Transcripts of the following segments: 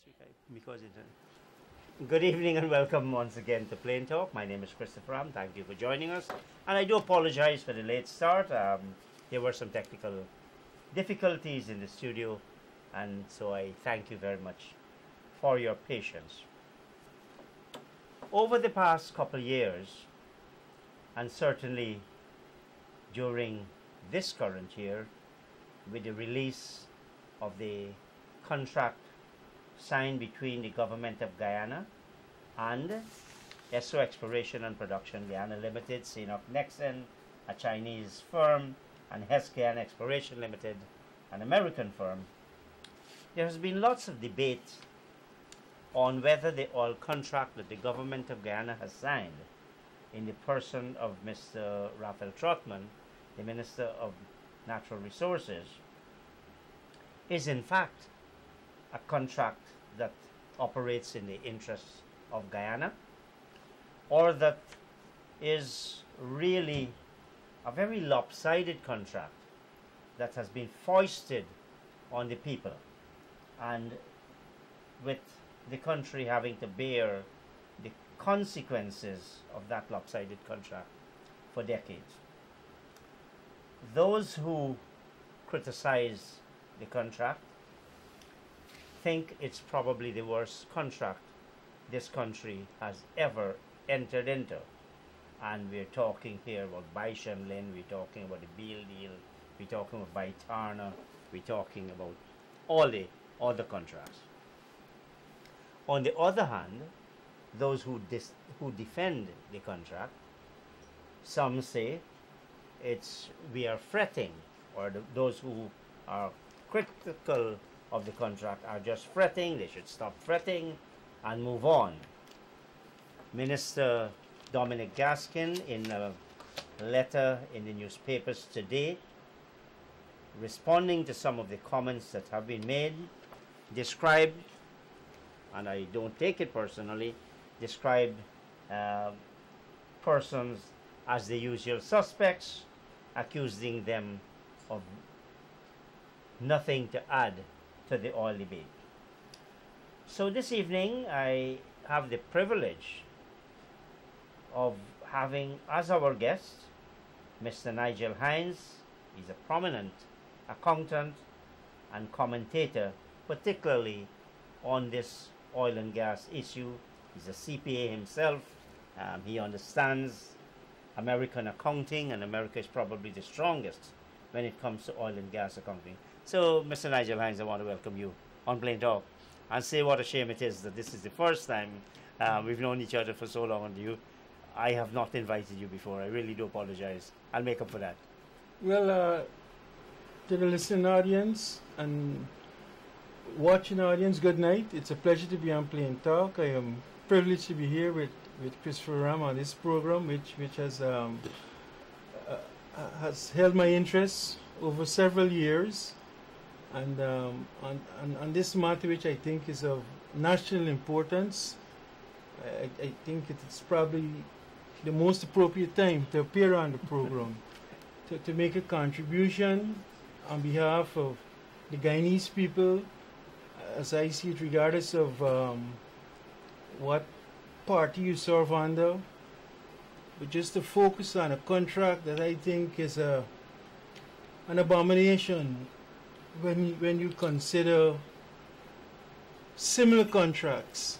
last week because it. Good evening and welcome once again to Plain Talk. My name is Christopher Ram. Thank you for joining us. And I do apologize for the late start. There were some technical difficulties in the studio, and so I thank you very much for your patience. Over the past couple of years, and certainly during this current year, with the release of the contract signed between the government of Guyana and Esso Exploration and Production Guyana Limited, Sinop Nexen, a Chinese firm, and Hess Guyana Exploration Limited, an American firm, there has been lots of debate on whether the oil contract that the government of Guyana has signed in the person of Mr. Raphael Trotman, the Minister of Natural Resources, is in fact a contract that operates in the interests of Guyana, or that is really a very lopsided contract that has been foisted on the people, and with the country having to bear the consequences of that lopsided contract for decades. Those who criticize the contract think it's probably the worst contract this country has ever entered into. And we're talking here about Baishamlin, we're talking about the Beal deal, we're talking about Baitarna, we're talking about all the other contracts. On the other hand, those who defend the contract, some say we are fretting, or those who are critical of the contract are just fretting. They should stop fretting and move on. Minister Dominic Gaskin, in a letter in the newspapers today, responding to some of the comments that have been made, described, and I don't take it personally, described persons as the usual suspects, accusing them of nothing to add to the oil debate. So this evening I have the privilege of having as our guest Mr. Nigel Hinds. He's a prominent accountant and commentator, particularly on this oil and gas issue. He's a CPA himself. He understands American accounting, and America is probably the strongest when it comes to oil and gas accounting. So, Mr. Nigel Hinds, I want to welcome you on Plain Talk and say what a shame it is that this is the first time we've known each other for so long, and I have not invited you before. I really do apologize. I'll make up for that. Well, to the listening audience and watching audience, good night. It's a pleasure to be on Plain Talk. I am privileged to be here with Christopher Ram on this program, which has held my interest over several years, and on this matter, which I think is of national importance. I think it's probably the most appropriate time to appear on the program to make a contribution on behalf of the Guyanese people, as I see it, regardless of what party you serve under, but just to focus on a contract that I think is an abomination when you consider similar contracts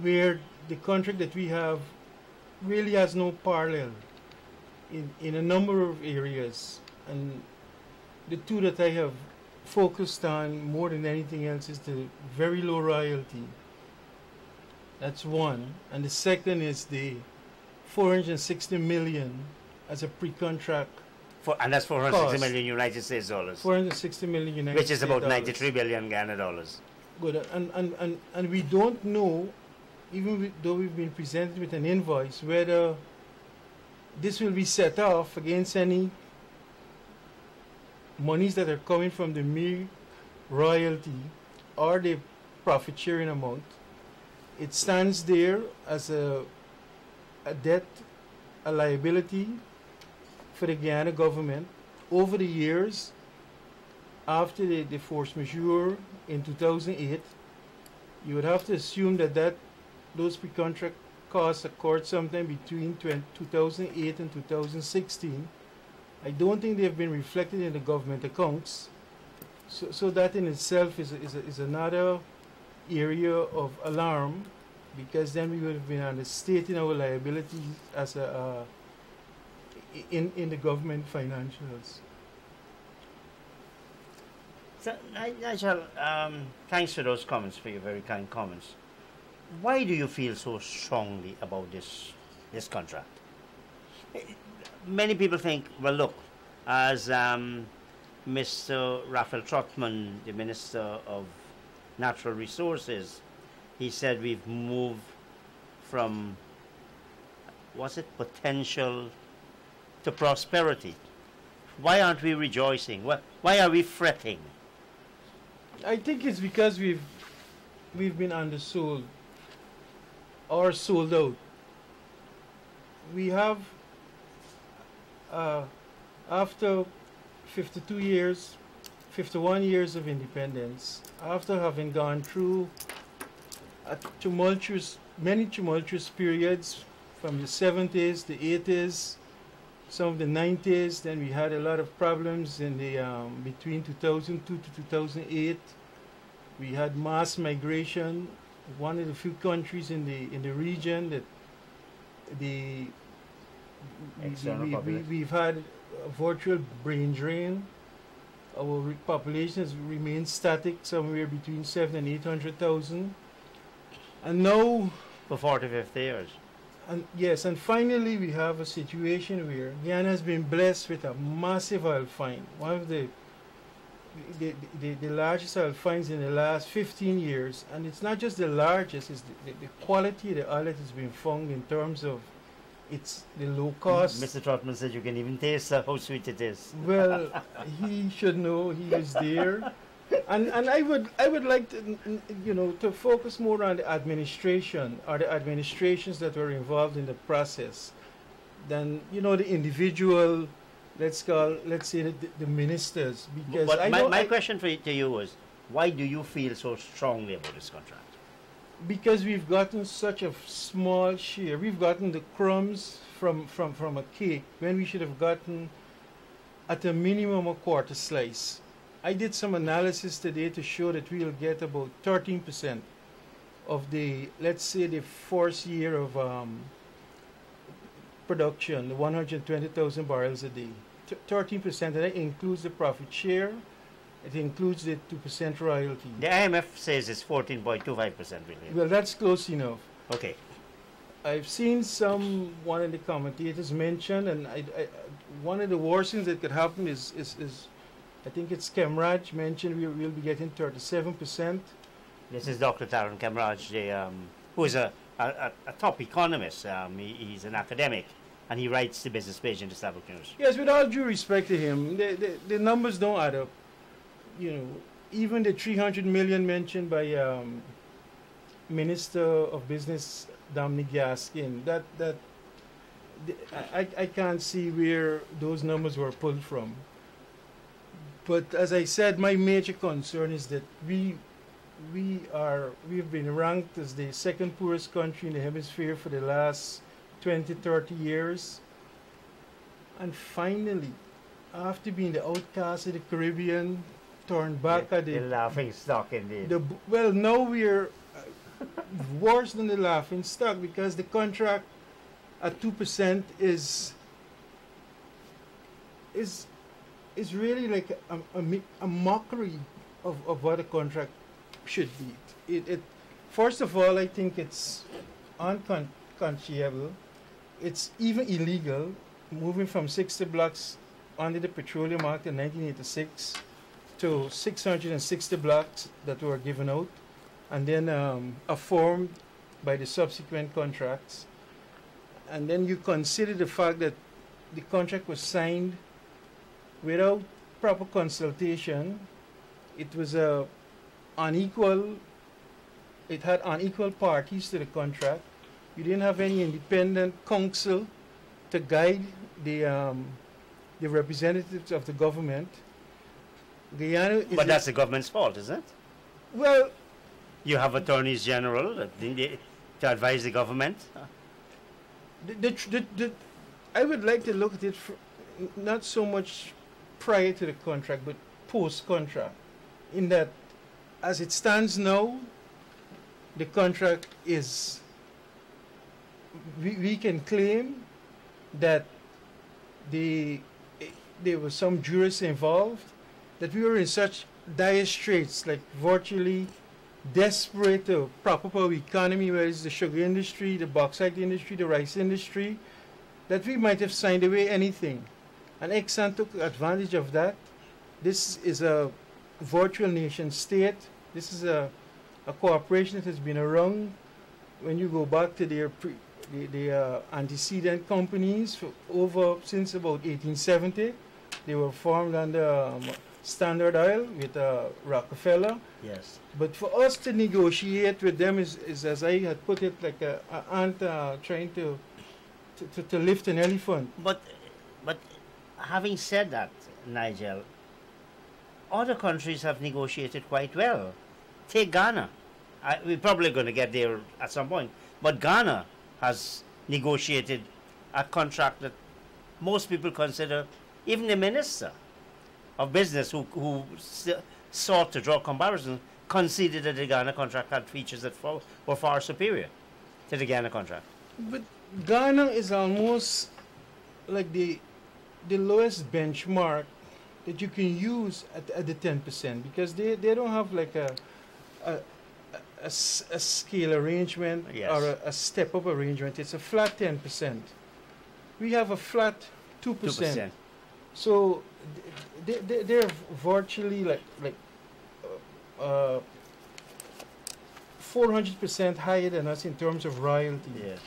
where the contract that we have really has no parallel in a number of areas. And the two that I have focused on more than anything else is the very low royalty. That's one. And the second is the 460 million as a pre-contract. And that's 460 million United States dollars. 460 million United States dollars. Which is about 93 billion Ghana dollars. Good. And we don't know, even though we've been presented with an invoice, whether this will be set off against any monies that are coming from the mere royalty or the profit sharing amount. It stands there as a debt, a liability for the Guyana government. Over the years, after the force majeure in 2008, you would have to assume that those pre-contract costs occurred sometime between 2008 and 2016. I don't think they have been reflected in the government accounts. So that in itself is another area of alarm, because then we would have been understating our liabilities as in the government financials. So, Nigel, thanks for those comments, for your very kind comments. Why do you feel so strongly about this contract? Many people think, well, look, as Mr. Raphael Trotman, the Minister of Natural Resources, he said we've moved from, was it potential to prosperity? Why aren't we rejoicing? Why are we fretting? I think it's because we've been undersold or sold out. We have, after 52 years, 51 years of independence, after having gone through many tumultuous periods from the 70s, the 80s, some of the 90s, then we had a lot of problems in the between 2002 to 2008. We had mass migration, one of the few countries in the region that we've had a virtual brain drain. Our population has remained static somewhere between 7 and 800,000. And now, For 40, 50 years. and yes, and finally we have a situation where Guyana has been blessed with a massive oil find, one of the largest oil finds in the last 15 years. And it's not just the largest, it's the quality of the oil that has been found in terms of it's the low cost. Mr. Trotman said you can even taste how sweet it is. Well, he should know, he was there. And I would like to, to focus more on the administration or the administrations that were involved in the process than the individual, let's say the ministers. Because But my question to you was, why do you feel so strongly about this contract? Because we've gotten such a small share. We've gotten the crumbs from a cake when we should have gotten at a minimum a quarter slice. I did some analysis today to show that we'll get about 13% of the, let's say, the first year of production, the 120,000 barrels a day. 13%, and that includes the profit share. It includes the 2% royalty. The IMF says it's 14.25%, really. Well, that's close enough. Okay. I've seen one of the commentators mention, and one of the worst things that could happen is I think it's Kemraj mentioned we'll be getting 37%. This is Dr. Taran Kemraj, who is a top economist. He's an academic, and he writes the business page in the Starbuck News. Yes, with all due respect to him, the numbers don't add up. Even the 300 million mentioned by Minister of Business Dominic Gaskin, I can't see where those numbers were pulled from. But as I said, my major concern is that we've been ranked as the second poorest country in the hemisphere for the last 20, 30 years. And finally, after being the outcast of the Caribbean, turned back at the laughing stock, indeed. Well, now we're worse than the laughing stock, because the contract at 2% is really like a mockery of what a contract should be. First of all, I think it's unconscionable. It's even illegal, moving from 60 blocks under the Petroleum Act in 1986 to 660 blocks that were given out and then affirmed by the subsequent contracts. And then you consider the fact that the contract was signed without proper consultation. It was unequal. It had unequal parties to the contract. You didn't have any independent counsel to guide the representatives of the government. Guyana is. But that's the government's fault, isn't it? Well, You have attorneys general to advise the government. I would like to look at it not so much prior to the contract, but post contract. In that, as it stands now, the contract is. We can claim that there was some jurists involved, that we were in such dire straits, like virtually desperate to prop up our economy, whether it's the sugar industry, the bauxite industry, the rice industry, that we might have signed away anything. And Exxon took advantage of that. This is a virtual nation state. This is a corporation that has been around when you go back to their antecedent companies since about 1870. They were formed under Standard Oil with Rockefeller. Yes. But for us to negotiate with them is as I had put it, like an ant trying to lift an elephant. But having said that, Nigel, other countries have negotiated quite well. Take Ghana. We're probably going to get there at some point. But Ghana has negotiated a contract that most people consider, even the minister of business who sought to draw comparisons, conceded that the Ghana contract had features that were far superior to the Ghana contract. But Ghana is almost like the lowest benchmark that you can use at the 10%, because they don't have like a scale arrangement. Yes. Or a step up arrangement. It's a flat 10%. We have a flat 2%. 2%. So they're virtually like 400% higher than us in terms of royalty. Yeah.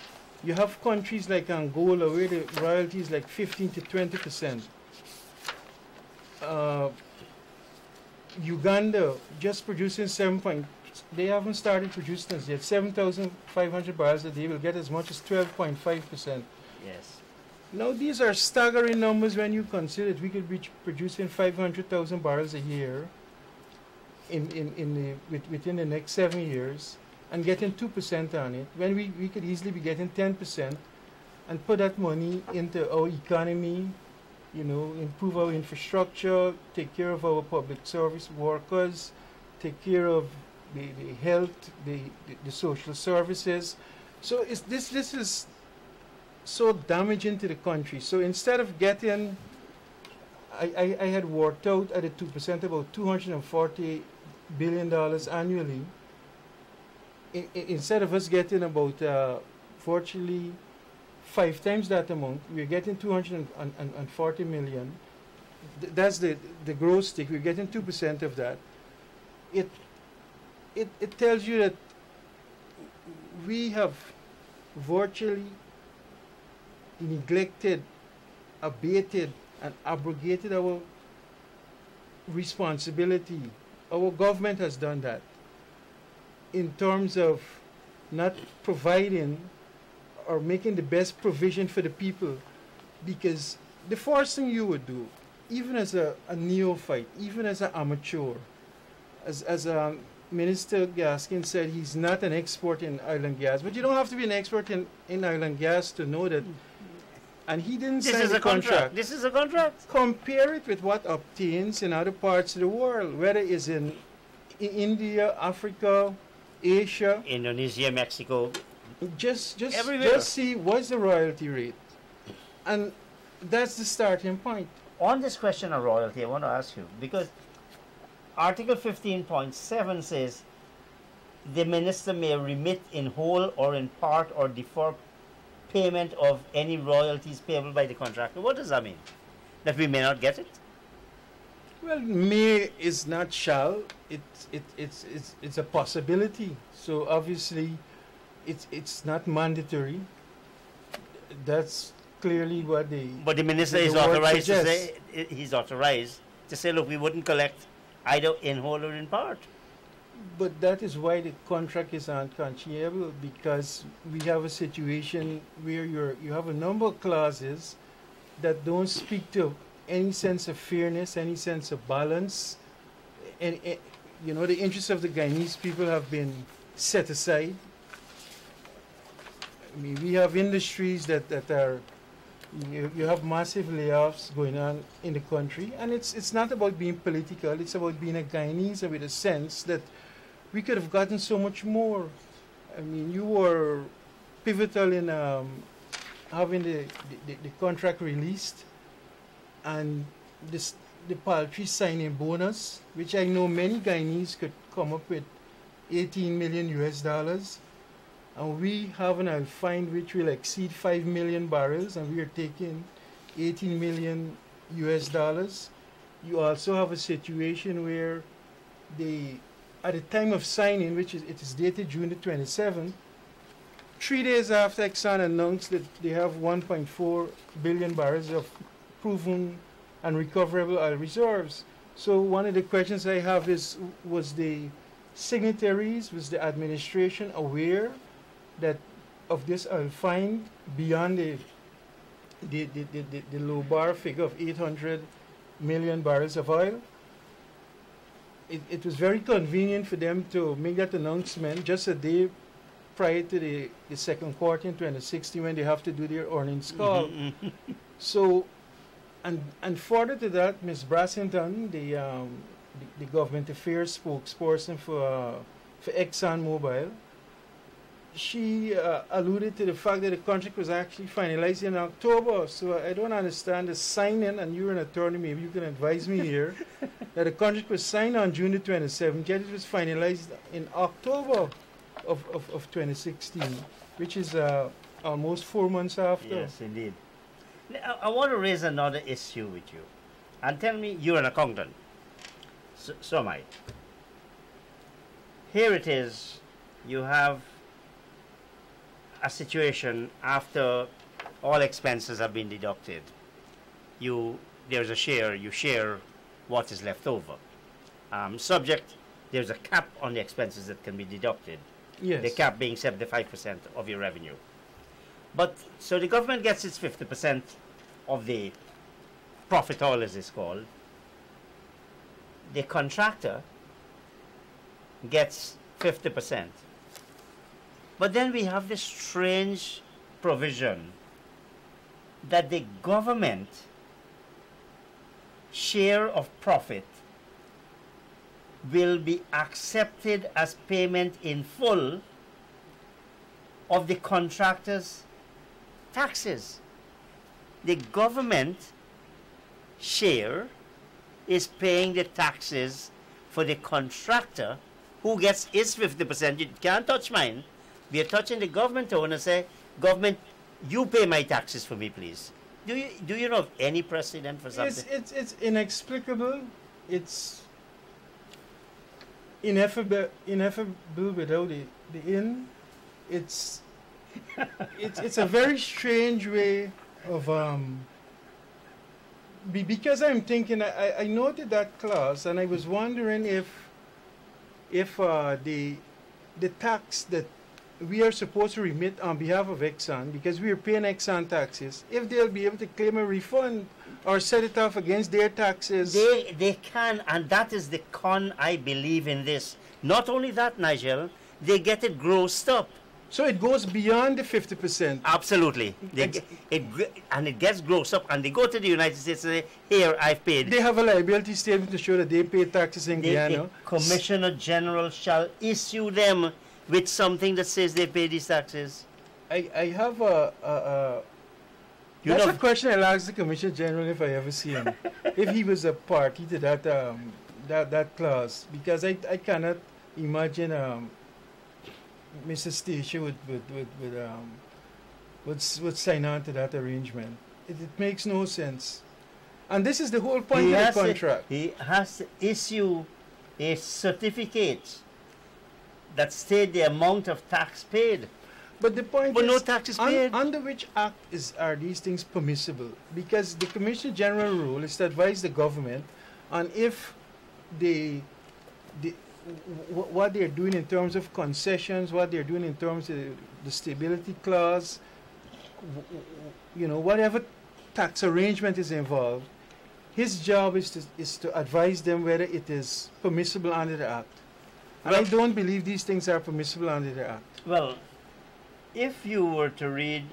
You have countries like Angola where the royalty is like 15 to 20%. Uganda just producing they haven't started producing this yet. 7,500 barrels a day will get as much as 12.5%. Yes. Now these are staggering numbers when you consider that we could be producing 500,000 barrels a year within the next 7 years and getting 2% on it, when we could easily be getting 10% and put that money into our economy, improve our infrastructure, take care of our public service workers, take care of the health, the social services. So this is so damaging to the country. So instead of getting, I had worked out at a 2% about $240 billion annually. Instead of us getting about virtually 5 times that amount, we're getting 240 million. That's the gross stake. We're getting 2% of that. It tells you that we have virtually neglected, abated, and abrogated our responsibility. Our government has done that in terms of not providing or making the best provision for the people, because the first thing you would do, even as a neophyte, even as an amateur, as Minister Gaskin said, he's not an expert in oil and gas, but you don't have to be an expert in oil and gas to know that. And he didn't sign the contract. This is a contract. Compare it with what obtains in other parts of the world, whether it's in India, Africa, Asia, Indonesia, Mexico. Just everywhere. Just see what's the royalty rate, and that's the starting point. On this question of royalty, I want to ask you, because Article 15.7 says the minister may remit in whole or in part or defer payment of any royalties payable by the contractor. What does that mean? That we may not get it? Well, may is not shall. It's a possibility. So obviously, it's not mandatory. That's clearly what But the minister is authorized to say, he's authorized to say, look, we wouldn't collect either in whole or in part. But that is why the contract is unconscionable, because we have a situation where you have a number of clauses that don't speak to any sense of fairness, any sense of balance, and you know, the interests of the Guyanese people have been set aside. I mean, we have industries that are, you have massive layoffs going on in the country, and it's not about being political, it's about being a Guyanese with a sense that we could have gotten so much more. I mean, you were pivotal in having the contract released, and the paltry signing bonus, which I know many Guyanese could come up with 18 million US dollars. And we have an find which will exceed 5 million barrels, and we are taking 18 million US dollars. You also have a situation where at the time of signing, which is, it is dated June the 27th, 3 days after Exxon announced that they have 1.4 billion barrels of proven and recoverable oil reserves. So one of the questions I have is, was the signatories, was the administration aware that of this oil find beyond the low bar figure of 800 million barrels of oil? It was very convenient for them to make that announcement just a day prior to the second quarter in 2016, when they have to do their earnings call. So, and further to that, Ms. Brassington, the government affairs spokesperson for ExxonMobil, she alluded to the fact that the contract was actually finalized in October. So I don't understand the signing, and you're an attorney, maybe you can advise me here, that the contract was signed on June the 27th, yet it was finalized in October of 2016, which is almost 4 months after. Yes, indeed. I want to raise another issue with you. And tell me, you're an accountant. So am I. Here it is, you have a situation after all expenses have been deducted. There's a share, you share what is left over. There's a cap on the expenses that can be deducted. Yes. The cap being 75% of your revenue. But, so the government gets its 50% of the profit oil, as it's called. The contractor gets 50%. But then we have this strange provision that the government share of profit will be accepted as payment in full of the contractor's taxes. The government share is paying the taxes for the contractor, who gets his 50%. You can't touch mine. We are touching the government owner and say, government, you pay my taxes for me, please. Do you know of any precedent for something? It's inexplicable. It's ineffable without the in. It's a very strange way of because I'm thinking, I noted that clause, and I was wondering if the tax that we are supposed to remit on behalf of Exxon, because we are paying Exxon taxes, if they'll be able to claim a refund or set it off against their taxes. They can, and that is the con, I believe, in this. Not only that, Nigel, they get it grossed up. So it goes beyond the 50%. Absolutely. It gets grossed up, and they go to the United States and say, here, I've paid. They have a liability statement to show that they pay taxes in Guyana. The Commissioner General shall issue them with something that says they pay these taxes. I have that's a question I'll ask the Commissioner General if I ever see him. If he was a party to that clause, because I cannot imagine Mrs. Stacia would sign on to that arrangement. It makes no sense. And this is the whole point of the contract. He has to issue a certificate that state the amount of tax paid. But the point but is, no tax is paid. Under which act are these things permissible? Because the Commissioner General rule is to advise the government on if what they're doing in terms of concessions, what they're doing in terms of the stability clause, whatever tax arrangement is involved, his job is to advise them whether it is permissible under the Act. And I Well- don't believe these things are permissible under the Act. Well, if you were to read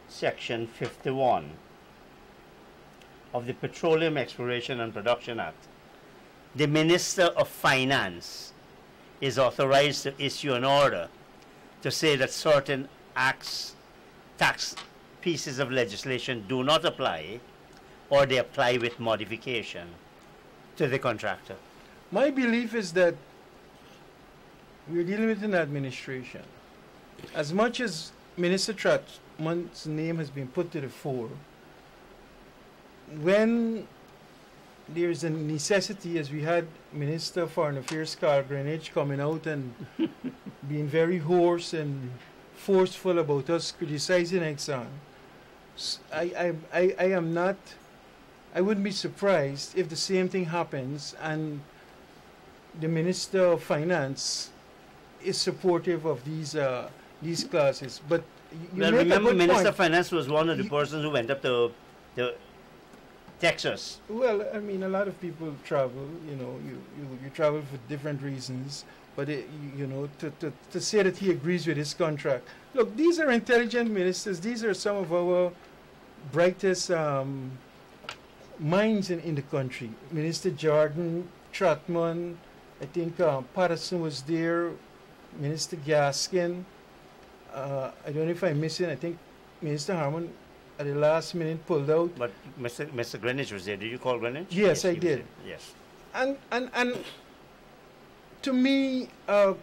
Section 51 of the Petroleum Exploration and Production Act, the Minister of Finance is authorized to issue an order to say that certain acts, tax pieces of legislation do not apply, or they apply with modification to the contractor. My belief is that we're dealing with an administration. As much as Minister Trotman's name has been put to the fore, when there's a necessity, as we had Minister of Foreign Affairs Carl Greenwich coming out and being very hoarse and forceful about us criticizing Exxon, I am not, I wouldn't be surprised if the same thing happens and the Minister of Finance is supportive of these clauses. But you Well, make a remember, good Minister point. of Finance was one of the You- persons who went up to Texas. Well, I mean, a lot of people travel. You know, you travel for different reasons. But you know, to say that he agrees with his contract. Look, these are intelligent ministers. These are some of our brightest minds in the country. Minister Jordan, Trotman, I think Patterson was there. Minister Gaskin. I don't know if I'm missing. I think Minister Harmon at the last minute pulled out. But Mr. Greenwich was there. Did you call Greenwich? Yes, I he was did. there. Yes. And to me, a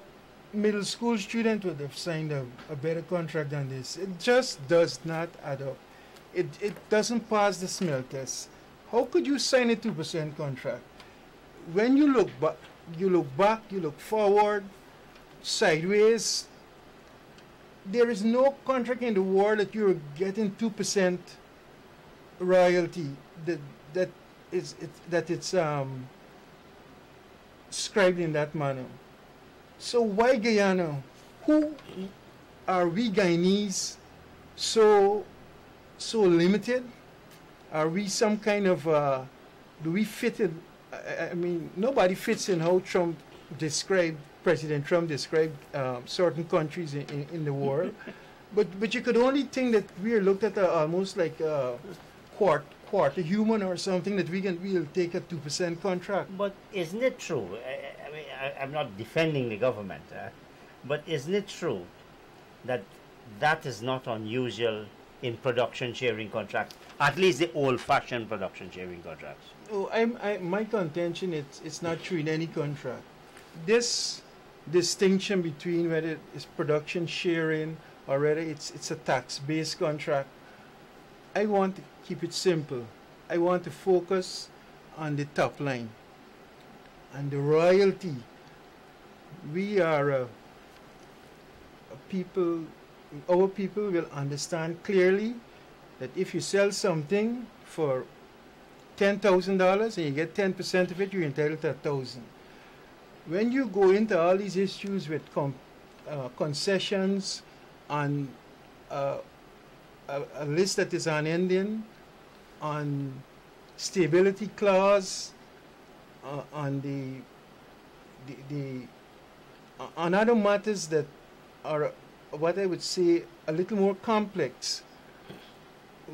middle school student would have signed a better contract than this. It just does not add up. It doesn't pass the smell test. How could you sign a 2% contract? When you look back, you look forward, sideways. There is no contract in the world that you're getting 2% royalty that it's described in that manner. So why Guyana? Who are we Guyanese so limited? Are we some kind of do we fit in? I mean, nobody fits in how President Trump described certain countries in the world. But you could only think that we are looked at almost like quarter human or something, that we'll take a 2% contract. But isn't it true? I mean, I'm not defending the government, but isn't it true that that is not unusual in production sharing contracts, at least the old-fashioned production sharing contracts? Oh, my contention, it's not true in any contract. This distinction between whether it's production sharing or whether it's a tax-based contract, I want to keep it simple. I want to focus on the top line and the royalty. We are a people, our people will understand clearly that if you sell something for $10,000 and you get 10% of it, you're entitled to $1,000. When you go into all these issues with concessions on a list that is unending, on stability clause, on on other matters that are what I would say a little more complex,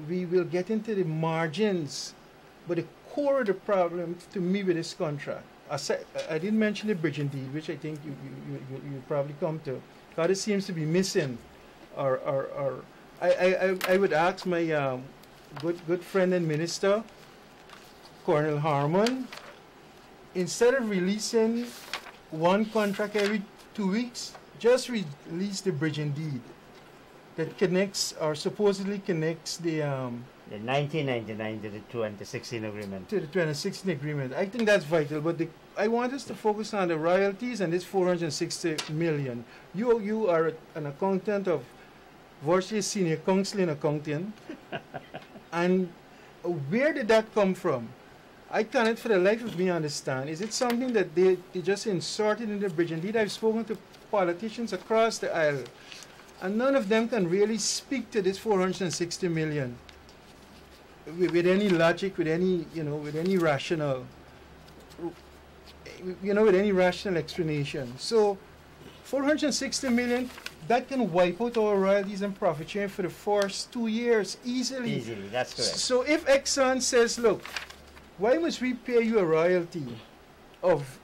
we will get into the margins. But the core of the problem to me with this contract, I didn't mention the bridging deed, which I think you probably come to, because it seems to be missing. I would ask my good friend and minister, Colonel Harmon, instead of releasing one contract every 2 weeks, just release the bridging deed that connects or supposedly connects the 1999 to the 2016 agreement. to the 2016 agreement. I think that's vital, but I want us to focus on the royalties and this 460 million. You are an accountant of virtually senior counsel in accounting, and where did that come from? I cannot for the life of me understand. Is it something that they just inserted in the bridge? Indeed, I've spoken to politicians across the aisle, and none of them can really speak to this 460 million. with any logic, with any with any rational, with any rational explanation. So, 460 million, that can wipe out our royalties and profit sharing for the first 2 years easily. Easily, that's correct. So if Exxon says, look, why must we pay you a royalty of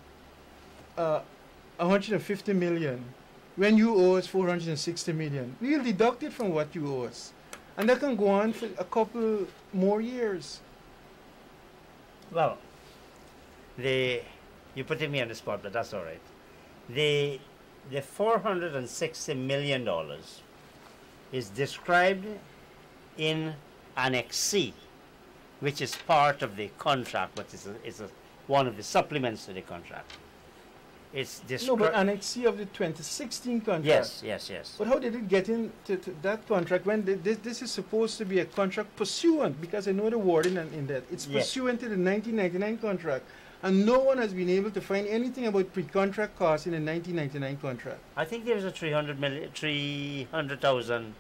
150 million when you owe us 460 million? We will deduct it from what you owe us. And that can go on for a couple more years. Well, you're putting me on the spot, but that's all right. The $460 million is described in Annex C, which is part of the contract, but it's one of the supplements to the contract. It's No, but Annex C of the 2016 contract. Yes. But how did it get into that contract when this is supposed to be a contract pursuant? Because I know the wording in that. It's pursuant to the 1999 contract. And no one has been able to find anything about pre-contract costs in the 1999 contract. I think there was a $300,000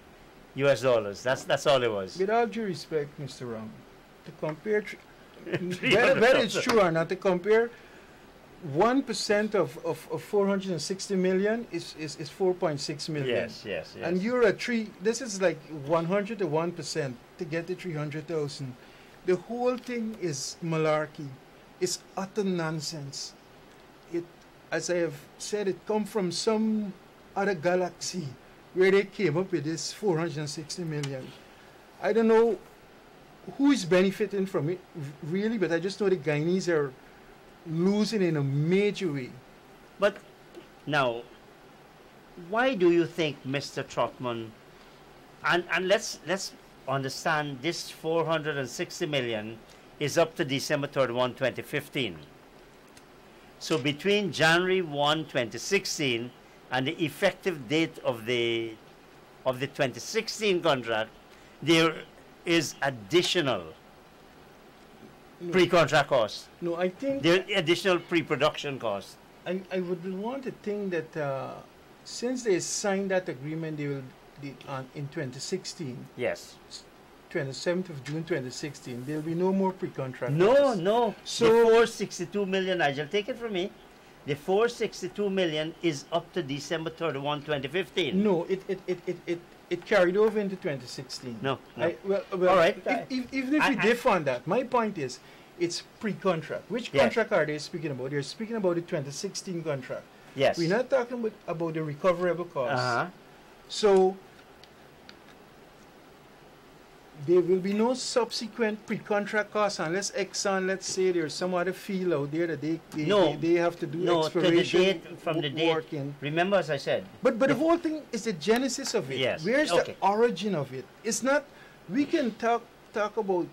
US dollars. That's all it was. With all due respect, Mr. Ram, to compare, whether it's true or not, to compare 1% of 460 million is 4.6 million. Yes. And you're at this is like 100 to 1% to get the 300,000. The whole thing is malarkey. It's utter nonsense. It, as I have said, it come from some other galaxy where they came up with this 460 million. I don't know who is benefiting from it, really, but I just know the Guyanese are losing in a major way. But now, why do you think Mr. Trotman, and let's understand this 460 million is up to December 31, 2015. So between January 1, 2016 and the effective date of the 2016 contract, there is additional pre-contract costs. No, I think there are additional pre-production costs. I would want to think that since they signed that agreement, they will in 2016. Yes. 27th of June 2016, there will be no more pre-contract. No. So the 462 million, Nigel, take it from me. The 462 million is up to December 31, 2015. No, it carried over into 2016. No. Well, all right. Even if we differ on that, my point is, it's pre-contract. Which contract are they speaking about? They're speaking about the 2016 contract. Yes. We're not talking about the recoverable costs. Uh-huh. So there will be no subsequent pre-contract costs unless Exxon, let's say there's some other field out there that they have to do exploration from the date. Work in. Remember, as I said. But the whole thing is the genesis of it. Yes. Where's the origin of it? It's not. We can talk about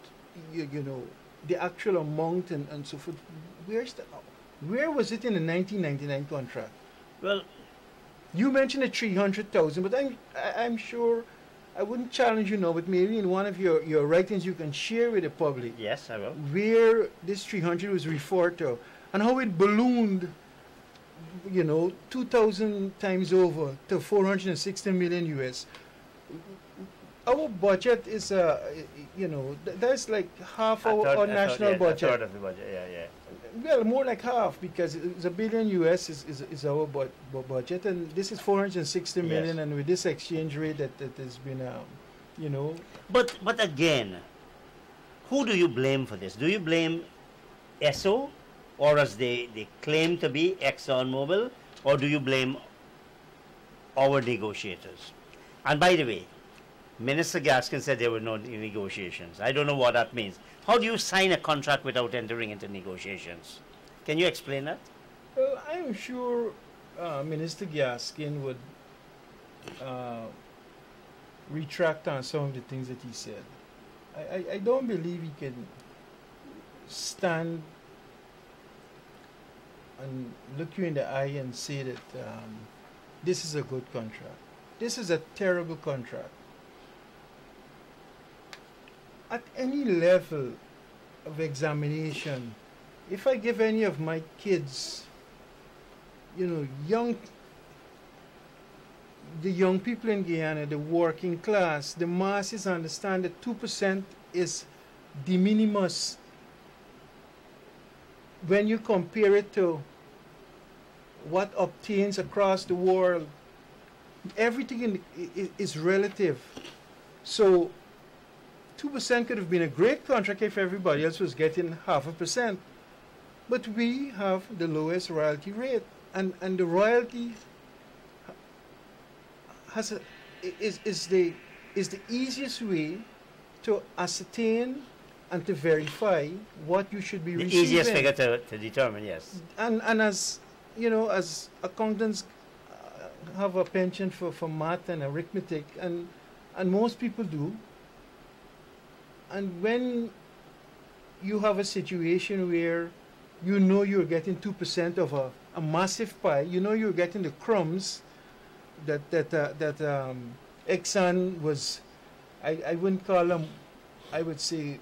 the actual amount and so forth. Where was it in the 1999 contract? Well, you mentioned the 300,000, but I'm sure. I wouldn't challenge you now, but maybe in one of your writings you can share with the public. Yes, I will. Where this 300 was referred to and how it ballooned, 2,000 times over to 460 million US. Our budget is, that's like half our national budget. A third of the budget, yeah. Well, more like half, because it's $1 billion US is our budget, and this is 460 million, and with this exchange rate that has been, But again, who do you blame for this? Do you blame ESSO, or as they claim to be ExxonMobil, or do you blame our negotiators? And by the way, Minister Gaskin said there were no negotiations. I don't know what that means. How do you sign a contract without entering into negotiations? Can you explain that? Well, I'm sure Minister Gaskin would retract on some of the things that he said. I don't believe he can stand and look you in the eye and say that this is a good contract. This is a terrible contract. At any level of examination, if I give any of my kids, the young people in Guyana, the working class, the masses understand that 2% is de minimis when you compare it to what obtains across the world. Everything is relative. So 2% could have been a great contract if everybody else was getting 0.5%. But we have the lowest royalty rate, and the royalty has is the easiest way to ascertain and to verify what you should be The receiving. easiest figure to determine, yes. And as you know, as accountants have a penchant for math and arithmetic, and most people do. And when you have a situation where you know you're getting 2% of a massive pie, you know you're getting the crumbs that Exxon was, I wouldn't call them, I would say,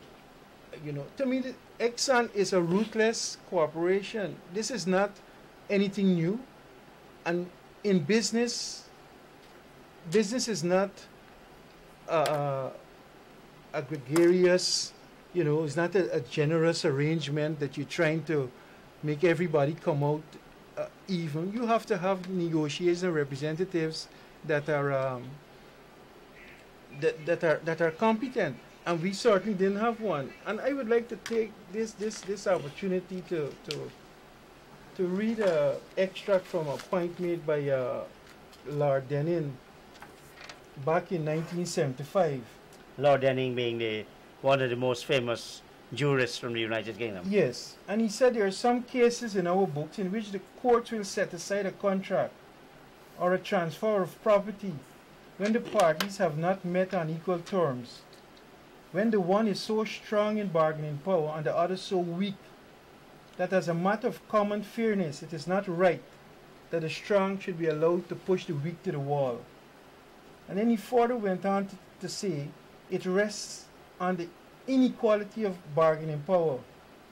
you know, to me, Exxon is a ruthless corporation. This is not anything new. And in business is not a gregarious, you know, it's not a generous arrangement that you're trying to make everybody come out even. You have to have negotiators and representatives that are that are competent, and we certainly didn't have one. And I would like to take this opportunity to read an extract from a point made by Lord Denning back in 1975. Lord Denning being one of the most famous jurists from the United Kingdom. Yes, and he said there are some cases in our books in which the courts will set aside a contract or a transfer of property when the parties have not met on equal terms, when the one is so strong in bargaining power and the other so weak that as a matter of common fairness it is not right that the strong should be allowed to push the weak to the wall. And then he further went on to say it rests on the inequality of bargaining power,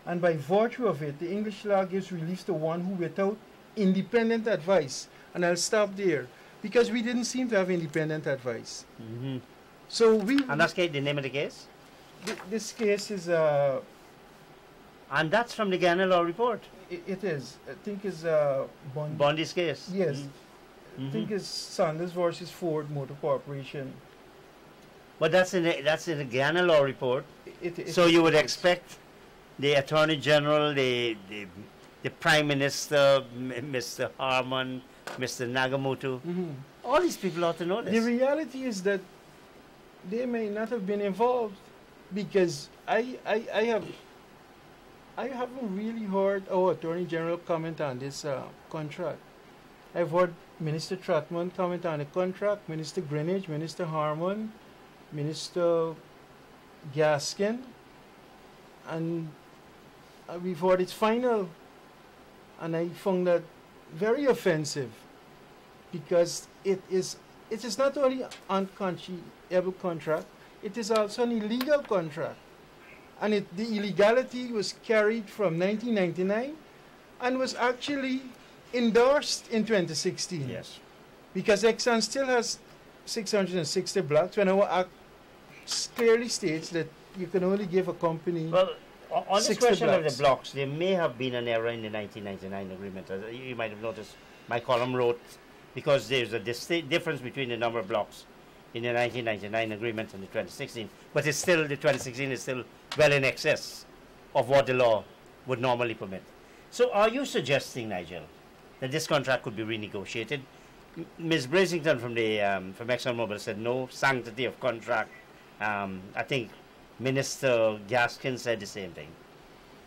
and by virtue of it the English law gives relief to one who without independent advice. And I'll stop there because we didn't seem to have independent advice. Mm-hmm. So and that's the name of the case? This case is and that's from the Ghana Law Report? It is. I think it's Bondi's case? Yes. Mm-hmm. I think it's Sanders versus Ford Motor Corporation. But that's in the Ghana Law Report. So you would expect the Attorney General, the Prime Minister, Mr. Harman, Mr. Nagamoto, all these people ought to know this. The reality is that they may not have been involved because I haven't really heard our Attorney General comment on this contract. I've heard Minister Trotman comment on the contract, Minister Greenwich, Minister Harman, Minister Gaskin, and we've heard its final, and I found that very offensive because it is not only unconscionable contract, it is also an illegal contract, and the illegality was carried from 1999 and was actually endorsed in 2016. Yes, because Exxon still has 660 blocks when our act clearly states that you can only give a company. Well, on this question blocks. of the blocks, there may have been an error in the 1999 agreement. As you might have noticed, my column wrote, because there's a difference between the number of blocks in the 1999 agreement and the 2016, but it's still, the 2016 is still well in excess of what the law would normally permit. So are you suggesting, Nigel, that this contract could be renegotiated? Ms. Brasington from ExxonMobil said no, sanctity of contract. I think Minister Gaskin said the same thing.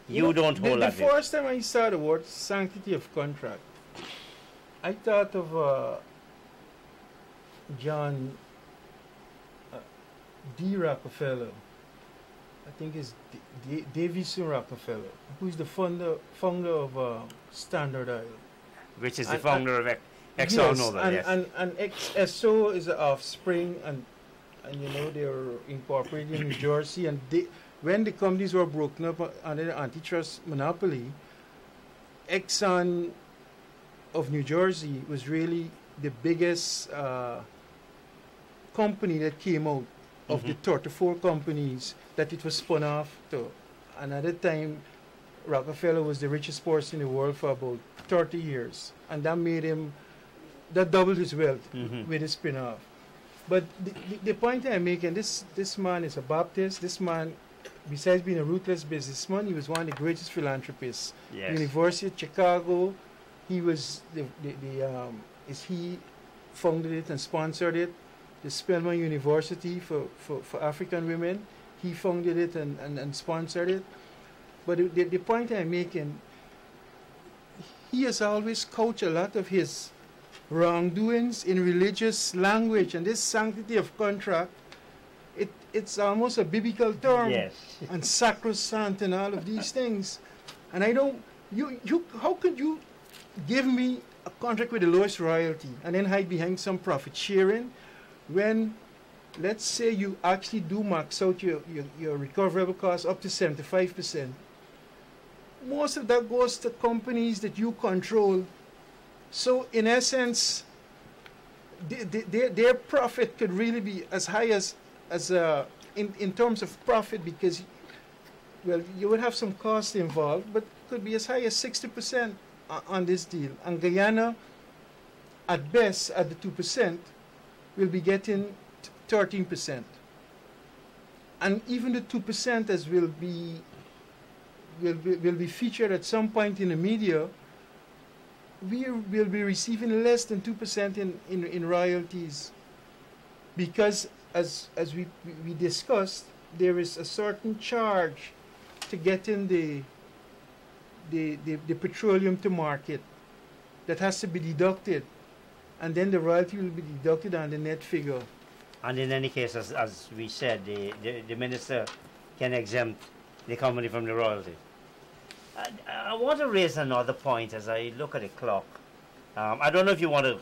You don't hold that view. The first time I saw the word sanctity of contract, I thought of John D. Rockefeller. I think it's Davison Rockefeller, who's the founder of Standard Oil. Which is the founder of ExxonMobil, yes. And XSO is the offspring, and you know they were incorporated in New Jersey, and when the companies were broken up under the antitrust monopoly, Exxon of New Jersey was really the biggest company that came out of the 34 companies that it was spun off to. And at the time, Rockefeller was the richest person in the world for about 30 years. And that made him, that doubled his wealth with his spin-off. But the point I'm making, this man is a Baptist. This man, besides being a ruthless businessman, he was one of the greatest philanthropists. Yes. University of Chicago, he was he founded it and sponsored it. The Spelman University for African women, he founded it and sponsored it. But the point I'm making, he has always couched a lot of his wrongdoings in religious language, and this sanctity of contract, it's almost a biblical term. Yes. And sacrosanct and all of these things. And I don't, how could you give me a contract with the lowest royalty and then hide behind some profit sharing when, let's say, you actually do max out your recoverable costs up to 75%. Most of that goes to companies that you control. So in essence, their profit could really be as high as in terms of profit, because, well, you would have some cost involved, but could be as high as 60% on this deal. And Guyana, at best, at the 2%, will be getting 13%. And even the 2% as will be featured at some point in the media, we will be receiving less than 2% in royalties, because as we discussed, there is a certain charge to getting the petroleum to market that has to be deducted, and then the royalty will be deducted on the net figure. And in any case, as we said, the minister can exempt the company from the royalty. I want to raise another point as I look at the clock. I don't know if you want to.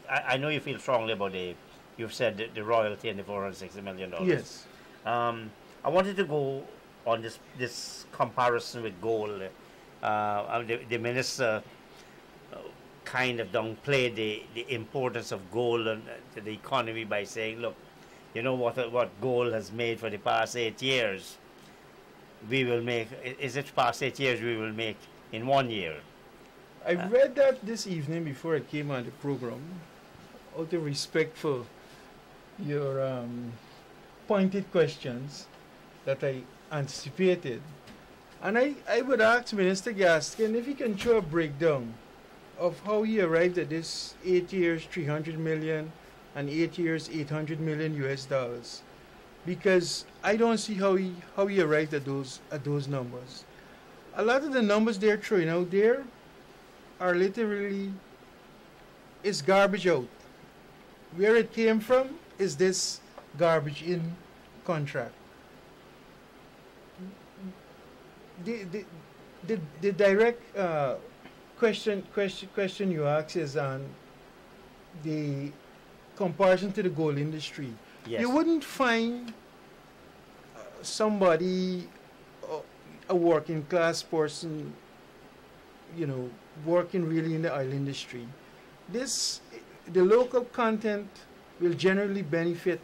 I know you feel strongly about you've said the royalty and the $460 million. Yes. I wanted to go on this comparison with gold. The minister kind of downplayed the importance of gold to the economy by saying, look, you know what gold has made for the past 8 years, we will make, is it past 8 years we will make in 1 year? I read that this evening before I came on the program, out of respect for your pointed questions that I anticipated. And I would ask Minister Gaskin if he can show a breakdown of how he arrived at this 8 years, 300 million, and 8 years, 800 million US dollars. Because I don't see how he arrived at those numbers. A lot of the numbers they're throwing out there are literally, is garbage out. Where it came from is this garbage in contract. The direct question you ask is on the comparison to the gold industry. Yes. You wouldn't find somebody, a working class person, working really in the oil industry. The local content will generally benefit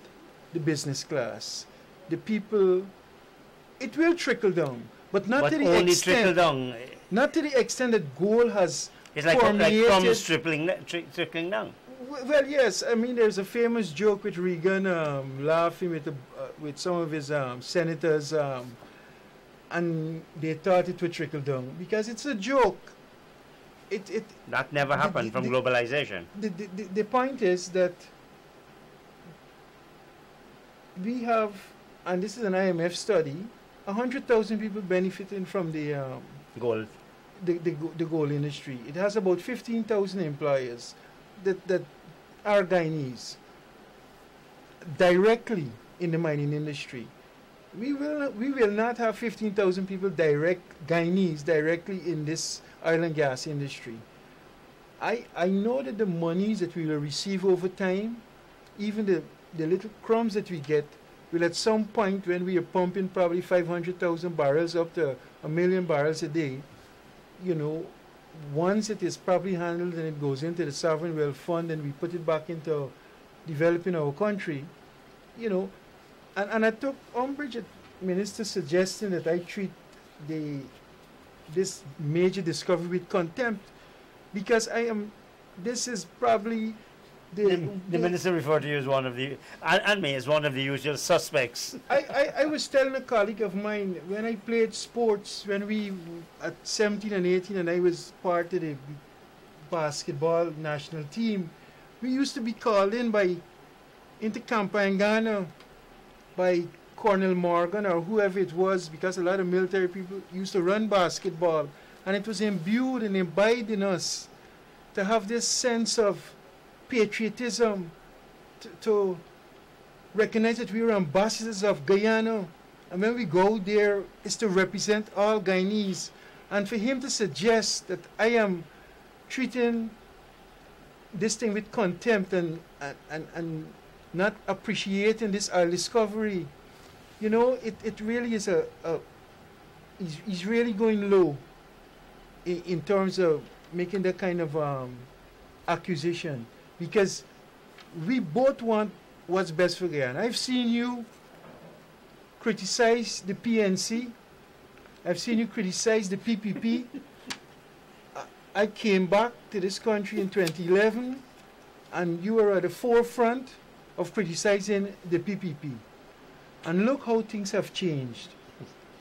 the business class, the people. It will trickle down, but not to the only extent. Trickle down. Not to the extent that gold has. It's like crumbs trickling down. Well, yes. I mean, there's a famous joke with Reagan laughing with some of his senators, and they thought it would trickle down because it's a joke. That never happened from globalization. The point is that we have, and this is an IMF study, 100,000 people benefiting from the gold. The gold industry. It has about 15,000 employers that are Guyanese directly in the mining industry. We will not have 15,000 people Guyanese directly in this oil and gas industry. I know that the monies that we will receive over time, even the little crumbs that we get, will at some point, when we are pumping probably 500,000 barrels up to 1 million barrels a day, once it is properly handled and it goes into the sovereign wealth fund and we put it back into developing our country, And I took umbrage at Minister suggesting that I treat this major discovery with contempt, because this is probably the minister referred to you as one of the, and me as one of the usual suspects. I was telling a colleague of mine, when I played sports, when we, at 17 and 18, and I was part of the basketball national team, we used to be called in into Campangana by Colonel Morgan or whoever it was, because a lot of military people used to run basketball, and it was imbued and imbibed in us to have this sense of patriotism, to recognize that we were ambassadors of Guyana, and when we go there, it's to represent all Guyanese. And for him to suggest that I am treating this thing with contempt and not appreciating this our discovery, it really is he's really going low in terms of making that kind of accusation, because we both want what's best for Guyana. I've seen you criticize the PNC. I've seen you criticize the PPP. I came back to this country in 2011, and you were at the forefront of criticizing the PPP. And look how things have changed.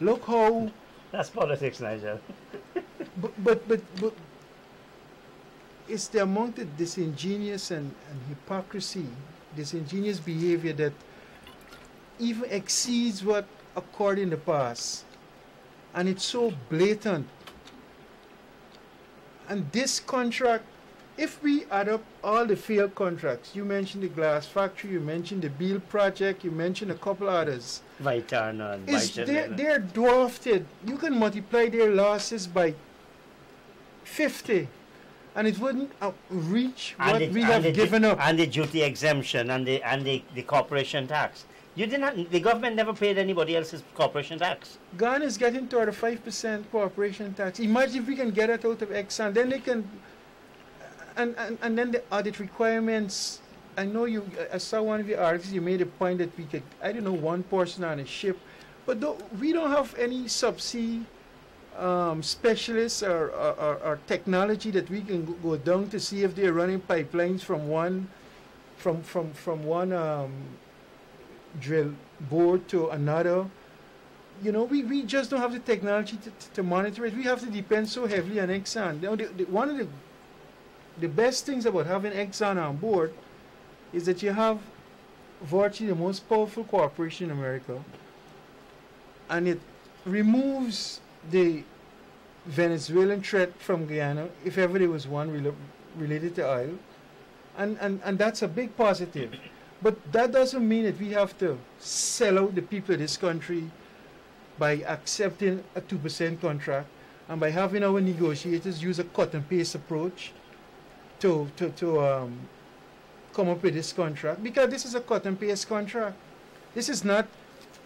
Look how... That's politics, Nigel. but it's the amount of disingenuous and hypocrisy, disingenuous behavior that even exceeds what occurred in the past. And it's so blatant. And this contract, if we add up all the failed contracts, you mentioned the glass factory, you mentioned the Beale project, you mentioned a couple others. Vitana and they're dwarfed. You can multiply their losses by 50, and it wouldn't reach what we have given up. And the duty exemption and the corporation tax. The government never paid anybody else's corporation tax. Ghana is getting toward a 5% corporation tax. Imagine if we can get it out of Exxon, then they can, and then the audit requirements. I know I saw one of your articles, you made a point that we could, I don't know, one person on a ship, but we don't have any subsea specialists or technology that we can go down to see if they're running pipelines from one drill board to another. We just don't have the technology to monitor it. We have to depend so heavily on Exxon. One of the best things about having Exxon on board is that you have virtually the most powerful corporation in America, and it removes the Venezuelan threat from Guyana, if ever there was one related to oil, and that's a big positive. But that doesn't mean that we have to sell out the people of this country by accepting a 2% contract and by having our negotiators use a cut and paste approach to come up with this contract, because this is a cut and paste contract. This is not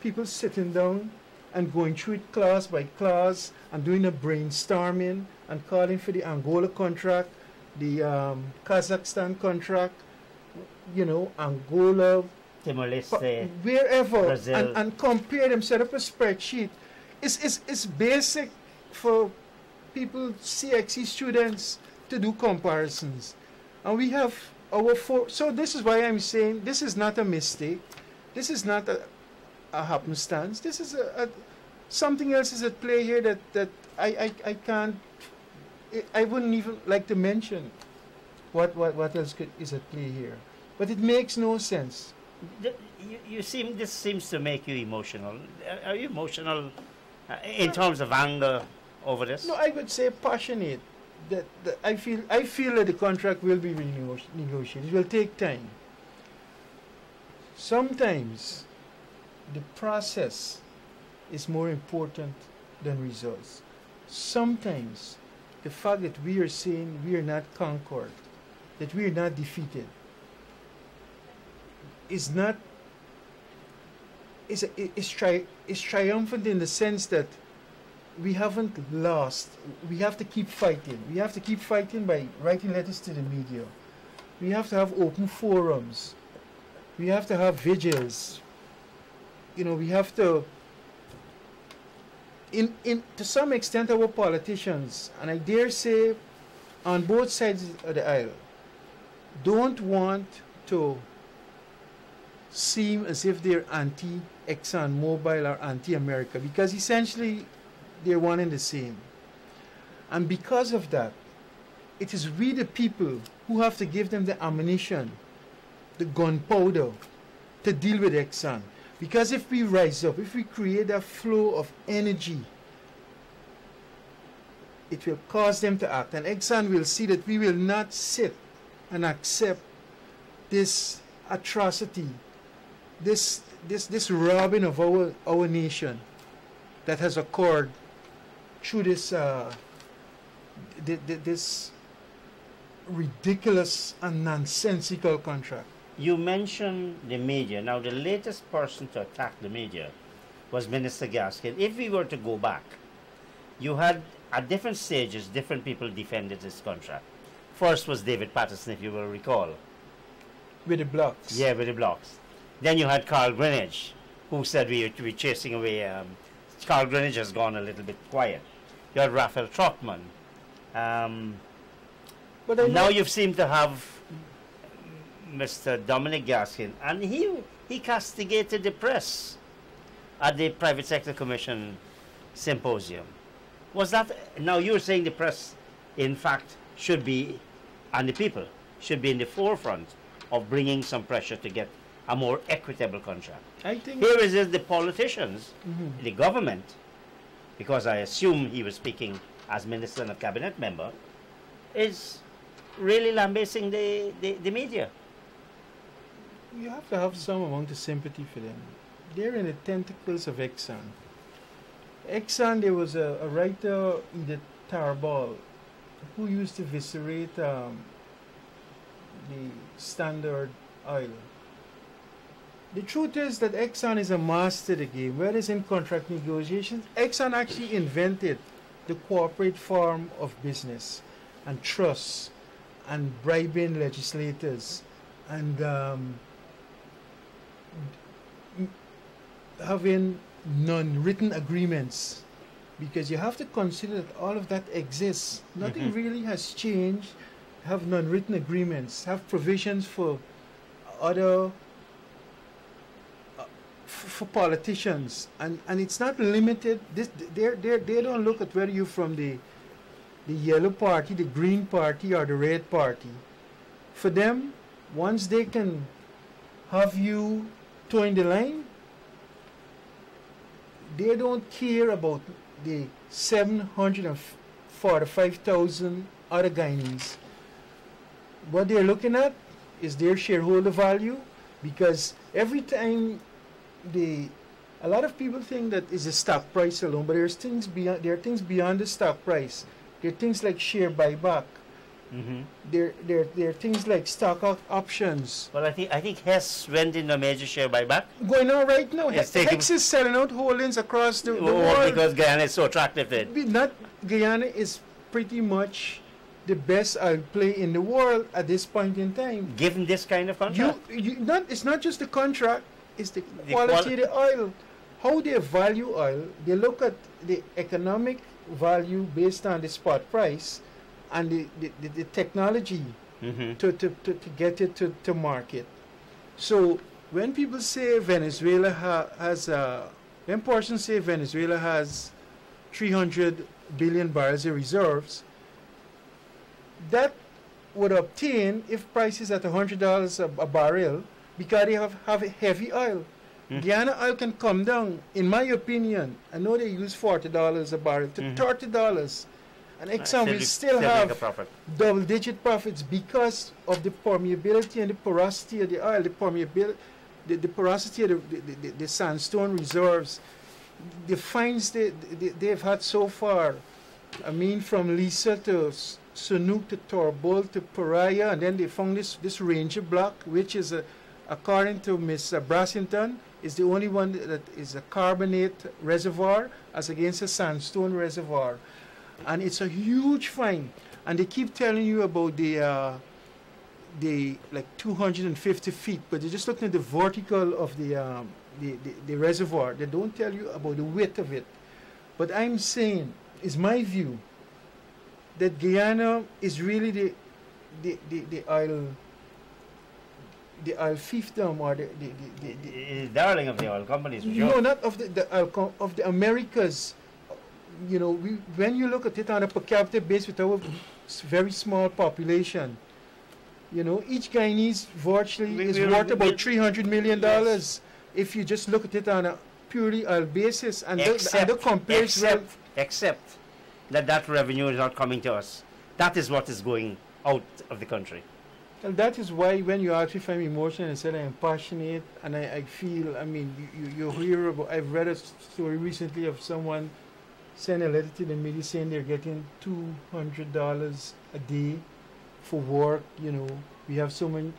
people sitting down and going through it clause by clause and doing a brainstorming and calling for the Angola contract, the Kazakhstan contract, Angola, Timor-Leste, wherever, Brazil. and compare them, set up a spreadsheet. It's basic for people, CXC students, to do comparisons. And we have so this is why I'm saying this is not a mistake. This is not a happenstance. This is something else is at play here that I can't, I wouldn't even like to mention what else is at play here. But it makes no sense. This seems to make you emotional. Are you emotional in terms of anger over this? No, I would say passionate. That I feel that the contract will be renegotiated. It will take time. Sometimes the process is more important than results. Sometimes the fact that we are saying we are not conquered, that we are not defeated, is triumphant in the sense that we haven't lost. We have to keep fighting. We have to keep fighting by writing letters to the media. We have to have open forums. We have to have vigils. we have to, to some extent, our politicians, and I dare say on both sides of the aisle, don't want to seem as if they're anti-Exxon Mobil or anti-America, because essentially they're one and the same. And because of that, it is we the people who have to give them the ammunition, the gunpowder, to deal with Exxon. Because if we rise up, if we create a flow of energy, it will cause them to act. And Exxon will see that we will not sit and accept this atrocity, this robbing of our nation that has occurred through this this ridiculous and nonsensical contract. You mentioned the media. Now, the latest person to attack the media was Minister Gaskin. If we were to go back, you had at different stages, different people defended this contract. First was David Patterson, if you will recall. With the blocks. Yeah, with the blocks. Then you had Carl Greenidge, who said we're chasing away. Carl Greenidge has gone a little bit quiet. You had Raphael Trotman. But now you seem to have Mr. Dominic Gaskin, and he castigated the press at the Private Sector Commission symposium. Was that, now you're saying the press, in fact, should be, and the people, should be in the forefront of bringing some pressure to get a more equitable contract. I think here is the politicians, the government, because I assume he was speaking as minister and a cabinet member, is really lambasting the media. You have to have some amount of sympathy for them. They're in the tentacles of Exxon. There was a writer, Edith Tarball, who used to eviscerate the Standard Oil. The truth is that Exxon is a master of the game. Whereas in contract negotiations, Exxon actually invented the corporate form of business and trust and bribing legislators and having non-written agreements, because you have to consider that all of that exists. Nothing really has changed. Have non-written agreements, have provisions for other for politicians, and it's not limited. They don't look at whether you're from the yellow party, the green party, or the red party. For them, once they can have you towing the line, they don't care about the 745,000 other Guineans. What they're looking at is their shareholder value, because every time a lot of people think that is the stock price alone, but there are things beyond the stock price. There are things like share buyback. There are things like stock options. Well, I think Hess went in a major share buyback. Going on right now. Hess is selling out holdings across the world. Because Guyana is so attractive to it. Guyana is pretty much the best oil play in the world at this point in time. Given this kind of contract? It's not just the contract, it's the quality of the oil. How they value oil, they look at the economic value based on the spot price and the technology to get it to market. So when people say Venezuela when persons say Venezuela has 300 billion barrels of reserves, that would obtain if prices at $100 a barrel, because they have heavy oil. Guyana oil can come down, in my opinion. I know they use $40 a barrel to $30, and Exxon will still have double-digit profits because of the permeability and the porosity of the oil, the porosity of the sandstone reserves, the finds they've had so far. I mean, from Lisa to Sanook to Torbol to Pariah, and then they found this Ranger block, which is, according to Miss Brassington, is the only one that is a carbonate reservoir as against a sandstone reservoir. And it's a huge find. And they keep telling you about the like 250 feet, but you're just looking at the vertical of the the reservoir. They don't tell you about the width of it. But I'm saying, is my view, that Guyana is really the oil fiefdom, or the darling of the oil companies. For sure. no, not of of the Americas. You know, when you look at it on a per capita base with our very small population, you know, each Guyanese virtually is worth about $300 million. Yes. If you just look at it on a purely oil basis, and the comparison. Except that revenue is not coming to us. That is what is going out of the country. And that is why when you ask if I'm emotional, I said I am passionate, and I feel, I mean, you hear about, I've read a story recently of someone sent a letter to the media saying they're getting $200 a day for work. You know, we have so many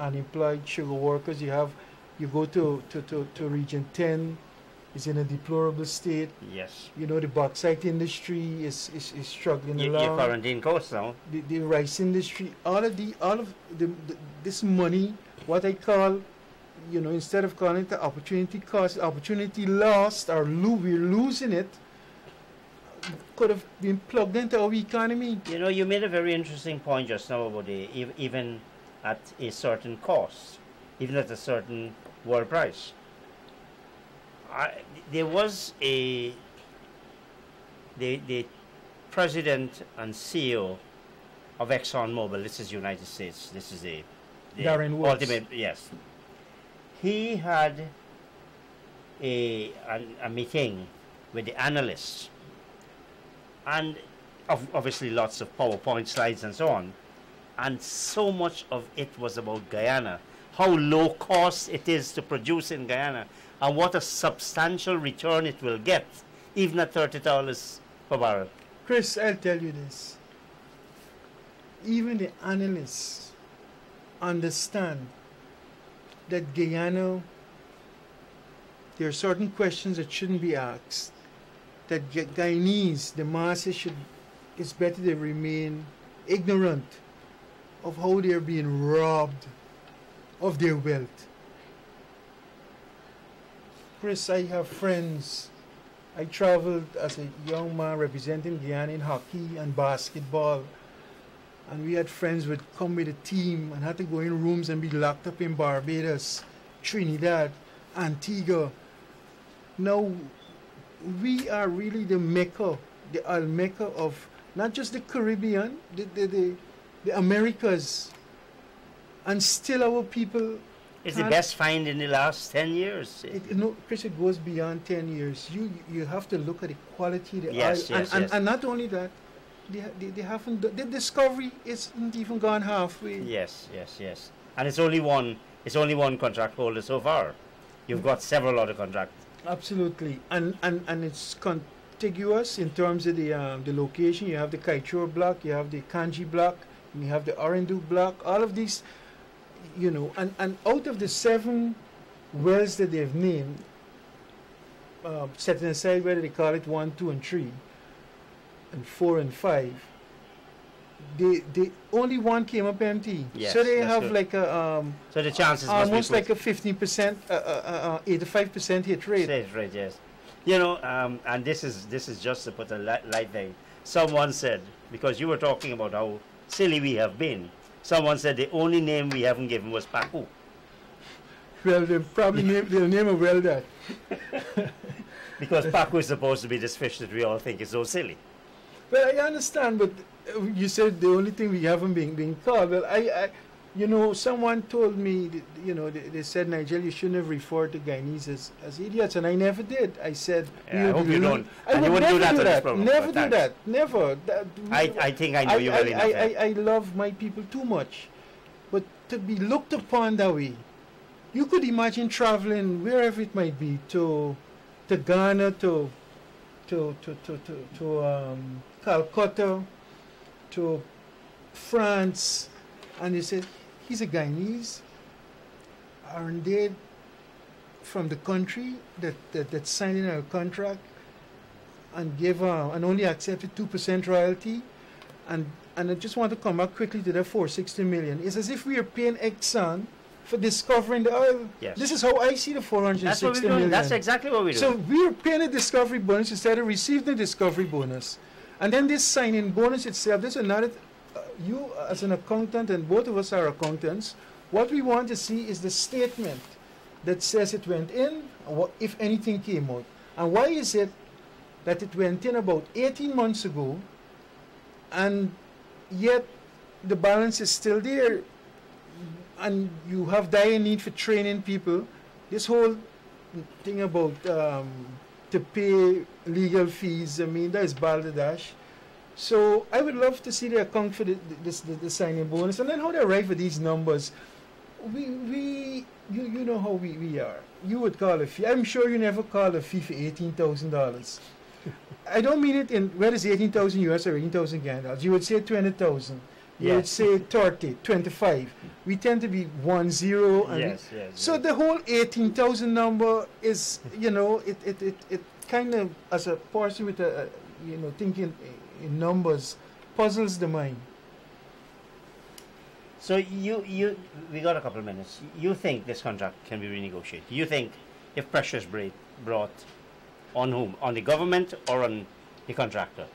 unemployed sugar workers. You go to Region 10, it's in a deplorable state. Yes. You know, the bauxite industry is struggling along. You're quarantine coast now. The rice industry, all of this money, what I call, you know, instead of calling it the opportunity cost, opportunity lost, or we're losing it, could have been plugged into our economy. You know, you made a very interesting point just now about even at a certain cost, even at a certain world price. There was the president and CEO of ExxonMobil. This is United States. This is the Darren Woods. ultimate. Yes, he had a meeting with the analysts, and obviously lots of PowerPoint slides and so on, and so much of it was about Guyana, how low cost it is to produce in Guyana, and what a substantial return it will get, even at $30 per barrel. Chris, I'll tell you this. Even the analysts understand that Guyana, there are certain questions that shouldn't be asked. That Guyanese, the masses, it's better they remain ignorant of how they're being robbed of their wealth. Chris, I have friends. I traveled as a young man representing Guyana in hockey and basketball. And we had friends who would come with a team and had to go in rooms and be locked up in Barbados, Trinidad, Antigua. Now, we are really the Mecca, the Al Mecca of not just the Caribbean, the Americas. And still our people... It's the best find in the last 10 years. No, Chris, it goes beyond 10 years. You have to look at the quality of the yes, oil. Yes, and, yes. and not only that, they haven't... The discovery isn't even gone halfway. Yes. And it's only one contract holder so far. You've got several other contracts. Absolutely, and it's contiguous in terms of the location. You have the Kaieteur block, you have the Kanji block, and you have the Orinduik block. All of these, you know, and out of the 7 wells that they've named, setting aside whether they call it 1, 2, and 3, and 4 and 5, they only one came up empty. Yes, so they have good. like a so the chances almost must be like a 15%, 85% hit rate. Hit rate, yes. You know, and this is just to put a light thing. Someone said, because you were talking about how silly we have been, someone said the only name we haven't given was Pacu. Well, they'll name a well that. Because Pacu is supposed to be this fish that we all think is so silly. Well, I understand, but you said the only thing we haven't been called. Well, I you know, someone told me, that, you know, they said, Nigel, you shouldn't have referred to Guyanese as idiots, and I never did. I said, yeah, I hope you don't. I would never do that. on this program, never do that. Never. I think I know you well enough. I love my people too much, but to be looked upon that way, you could imagine traveling wherever it might be to Ghana, to Calcutta, to France, and they said, he's a Guyanese. Aren't they from the country that signed in our contract and gave and only accepted 2% royalty? And I just want to come back quickly to the $460 million. It's as if we are paying Exxon for discovering the oil. Yes. This is how I see the 460 That's what we're doing. million. That's exactly what we're doing. So we're paying a discovery bonus instead of receiving the discovery bonus. And then this signing bonus itself, this is another, you as an accountant, and both of us are accountants, what we want to see is the statement that says it went in, or what, if anything came out. And why is it that it went in about 18 months ago, and yet the balance is still there, and you have dire need for training people? This whole thing about to pay legal fees, I mean, that is balderdash. So I would love to see the account for the signing bonus, and then how they arrive at these numbers. You know how we are. You would call a fee. I'm sure you never called a fee for $18,000. I don't mean it in whether it's 18,000 US or 18,000 Ghana dollars. You would say 20,000. You would say 30, 25. We tend to be 10. And Yes. so the whole 18,000 number is, you know, it kind of, as a person with a, you know, thinking in numbers, puzzles the mind. So we got a couple of minutes. You think this contract can be renegotiated? You think if pressure is brought on whom? On the government or on the contractor?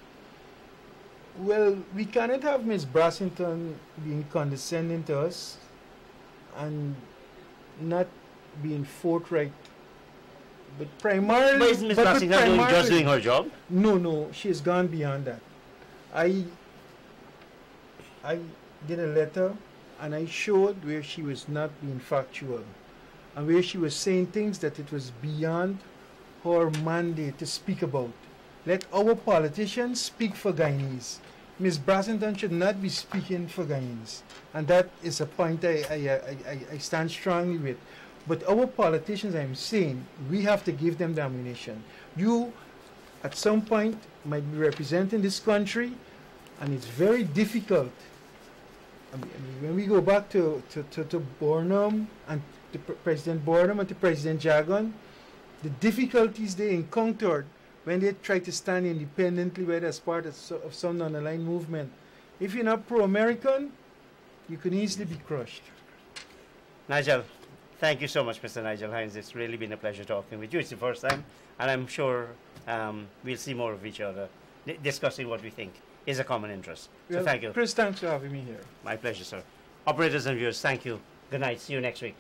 Well, we cannot have Ms. Brassington being condescending to us and not being forthright. But primarily... But isn't Ms. Brassington just doing her job? No, she has gone beyond that. I did a letter and I showed where she was not being factual and where she was saying things that it was beyond her mandate to speak about. Let our politicians speak for Guyanese. Ms. Brassington should not be speaking for Guyanese. And that is a point I stand strongly with. But our politicians, I'm saying, we have to give them the ammunition. You, at some point, might be representing this country, and it's very difficult. I mean, when we go back to Burnham and to President Burnham and to President Jagan, the difficulties they encountered when they try to stand independently, whether as part of some non-aligned movement. If you're not pro-American, you can easily be crushed. Nigel, thank you so much, Mr. Nigel Hinds. It's really been a pleasure talking with you. It's the first time, and I'm sure we'll see more of each other, discussing what we think is a common interest. So thank you. Chris, thanks for having me here. My pleasure, sir. Operators and viewers, thank you. Good night. See you next week.